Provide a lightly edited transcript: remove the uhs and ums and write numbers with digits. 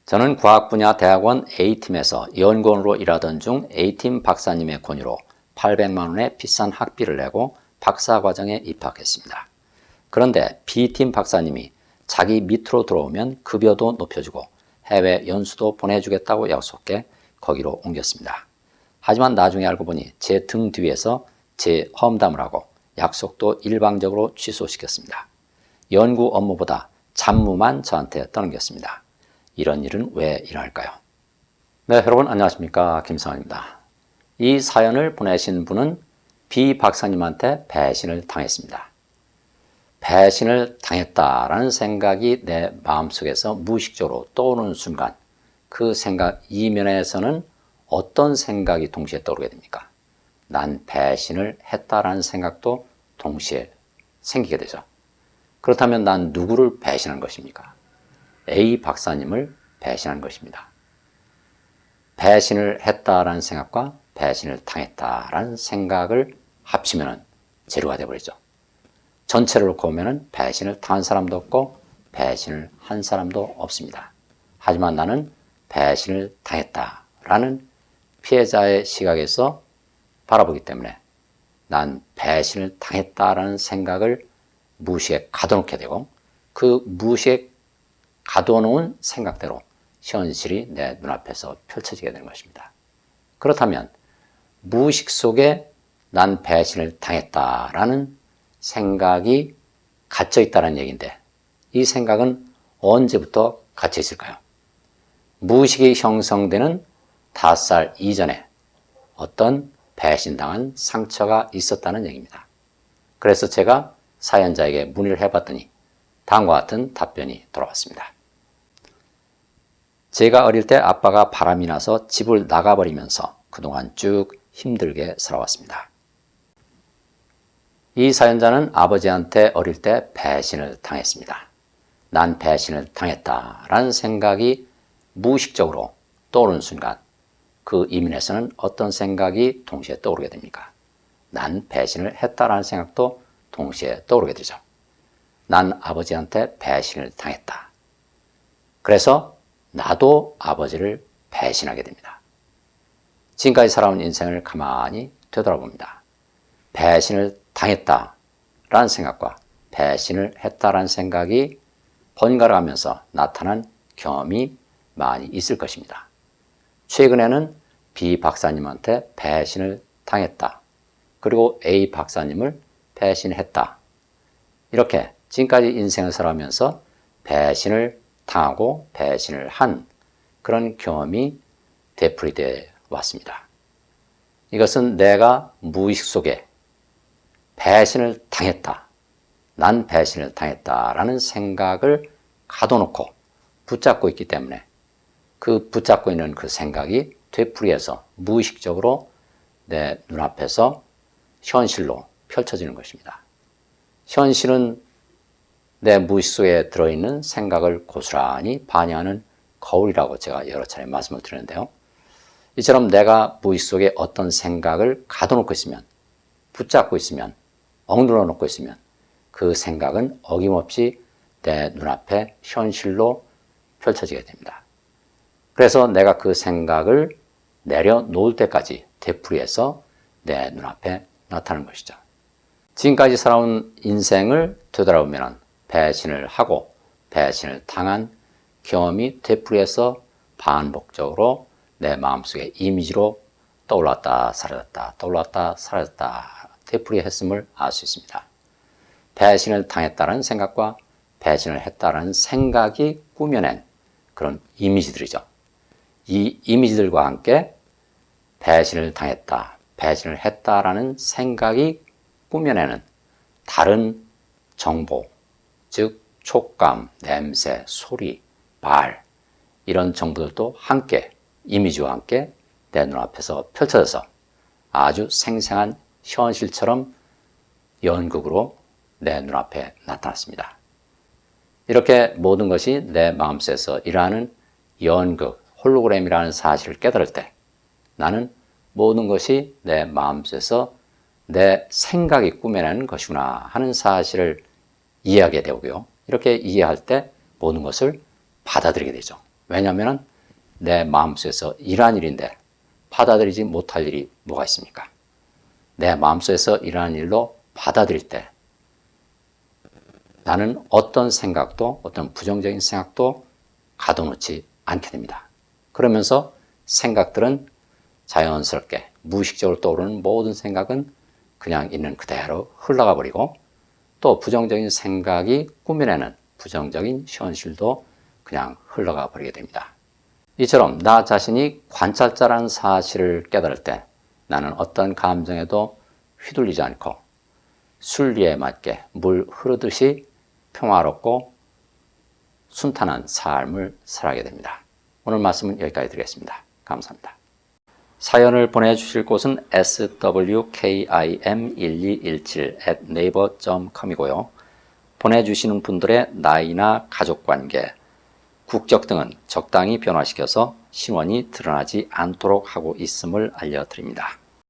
저는 과학 분야 대학원 A팀에서 연구원으로 일하던 중 A팀 박사님의 권유로 800만 원의 비싼 학비를 내고 박사과정에 입학했습니다. 그런데 B팀 박사님이 자기 밑으로 들어오면 급여도 높여주고 해외 연수도 보내주겠다고 약속해 거기로 옮겼습니다. 하지만 나중에 알고 보니 제 등 뒤에서 제 험담을 하고 약속도 일방적으로 취소시켰습니다. 연구 업무보다 잡무만 저한테 떠넘겼습니다. 이런 일은 왜 일어날까요? 네, 여러분 안녕하십니까, 김성환입니다. 이 사연을 보내신 분은 B 박사님한테 배신을 당했습니다. 배신을 당했다라는 생각이 내 마음속에서 무의식적으로 떠오르는 순간 그 생각 이면에서는 어떤 생각이 동시에 떠오르게 됩니까? 난 배신을 했다라는 생각도 동시에 생기게 되죠. 그렇다면 난 누구를 배신한 것입니까? A 박사님을 배신한 것입니다. 배신을 했다라는 생각과 배신을 당했다라는 생각을 합치면 재료가 되어버리죠. 전체를 놓고 보면 배신을 당한 사람도 없고 배신을 한 사람도 없습니다. 하지만 나는 배신을 당했다라는 피해자의 시각에서 바라보기 때문에 난 배신을 당했다라는 생각을 무의식에 가둬놓게 되고 그 무의식에 가둬놓은 생각대로 현실이 내 눈앞에서 펼쳐지게 되는 것입니다. 그렇다면 무의식 속에 난 배신을 당했다라는 생각이 갇혀 있다는 얘기인데 이 생각은 언제부터 갇혀 있을까요? 무의식이 형성되는 5살 이전에 어떤 배신당한 상처가 있었다는 얘기입니다. 그래서 제가 사연자에게 문의를 해봤더니 다음과 같은 답변이 돌아왔습니다. 제가 어릴 때 아빠가 바람이 나서 집을 나가버리면서 그동안 쭉 힘들게 살아왔습니다. 이 사연자는 아버지한테 어릴 때 배신을 당했습니다. 난 배신을 당했다라는 생각이 무의식적으로 떠오르는 순간 그 이면에서는 어떤 생각이 동시에 떠오르게 됩니까? 난 배신을 했다라는 생각도 동시에 떠오르게 되죠. 난 아버지한테 배신을 당했다. 그래서 나도 아버지를 배신하게 됩니다. 지금까지 살아온 인생을 가만히 되돌아봅니다. 배신을 당했다라는 생각과 배신을 했다라는 생각이 번갈아 가면서 나타난 경험이 많이 있을 것입니다. 최근에는 B 박사님한테 배신을 당했다. 그리고 A 박사님을 배신했다. 이렇게 지금까지 인생을 살아가면서 배신을 당하고 배신을 한 그런 경험이 되풀이되어 왔습니다. 이것은 내가 무의식 속에 배신을 당했다. 난 배신을 당했다라는 생각을 가둬놓고 붙잡고 있기 때문에 그 붙잡고 있는 그 생각이 되풀이해서 무의식적으로 내 눈앞에서 현실로 펼쳐지는 것입니다. 현실은 내 무의식 속에 들어있는 생각을 고스란히 반영하는 거울이라고 제가 여러 차례 말씀을 드렸는데요. 이처럼 내가 무의식 속에 어떤 생각을 가둬놓고 있으면, 붙잡고 있으면, 억눌러 놓고 있으면 그 생각은 어김없이 내 눈앞에 현실로 펼쳐지게 됩니다. 그래서 내가 그 생각을 내려놓을 때까지 되풀이해서 내 눈앞에 나타나는 것이죠. 지금까지 살아온 인생을 되돌아보면 배신을 하고 배신을 당한 경험이 되풀이해서 반복적으로 내 마음속에 이미지로 떠올랐다 사라졌다 떠올랐다 사라졌다 되풀이했음을 알 수 있습니다. 배신을 당했다는 생각과 배신을 했다는 생각이 꾸며낸 그런 이미지들이죠. 이 이미지들과 함께 배신을 당했다, 배신을 했다라는 생각이 꾸며내는 다른 정보, 즉 촉감, 냄새, 소리, 말 이런 정보들도 함께 이미지와 함께 내 눈앞에서 펼쳐져서 아주 생생한 현실처럼 연극으로 내 눈앞에 나타났습니다. 이렇게 모든 것이 내 마음속에서 일어나는 연극, 홀로그램이라는 사실을 깨달을 때 나는 모든 것이 내 마음속에서 내 생각이 꾸며내는 것이구나 하는 사실을 이해하게 되고요. 이렇게 이해할 때 모든 것을 받아들이게 되죠. 왜냐하면 내 마음속에서 일어난 일인데 받아들이지 못할 일이 뭐가 있습니까? 내 마음속에서 일어난 일로 받아들일 때 나는 어떤 생각도 어떤 부정적인 생각도 가둬놓지 않게 됩니다. 그러면서 생각들은 자연스럽게 무의식적으로 떠오르는 모든 생각은 그냥 있는 그대로 흘러가 버리고 또 부정적인 생각이 꾸며내는 부정적인 현실도 그냥 흘러가 버리게 됩니다. 이처럼 나 자신이 관찰자라는 사실을 깨달을 때 나는 어떤 감정에도 휘둘리지 않고 순리에 맞게 물 흐르듯이 평화롭고 순탄한 삶을 살아가게 됩니다. 오늘 말씀은 여기까지 드리겠습니다. 감사합니다. 사연을 보내주실 곳은 swkim1217@naver.com이고요. 보내주시는 분들의 나이나 가족관계, 국적 등은 적당히 변화시켜서 신원이 드러나지 않도록 하고 있음을 알려드립니다.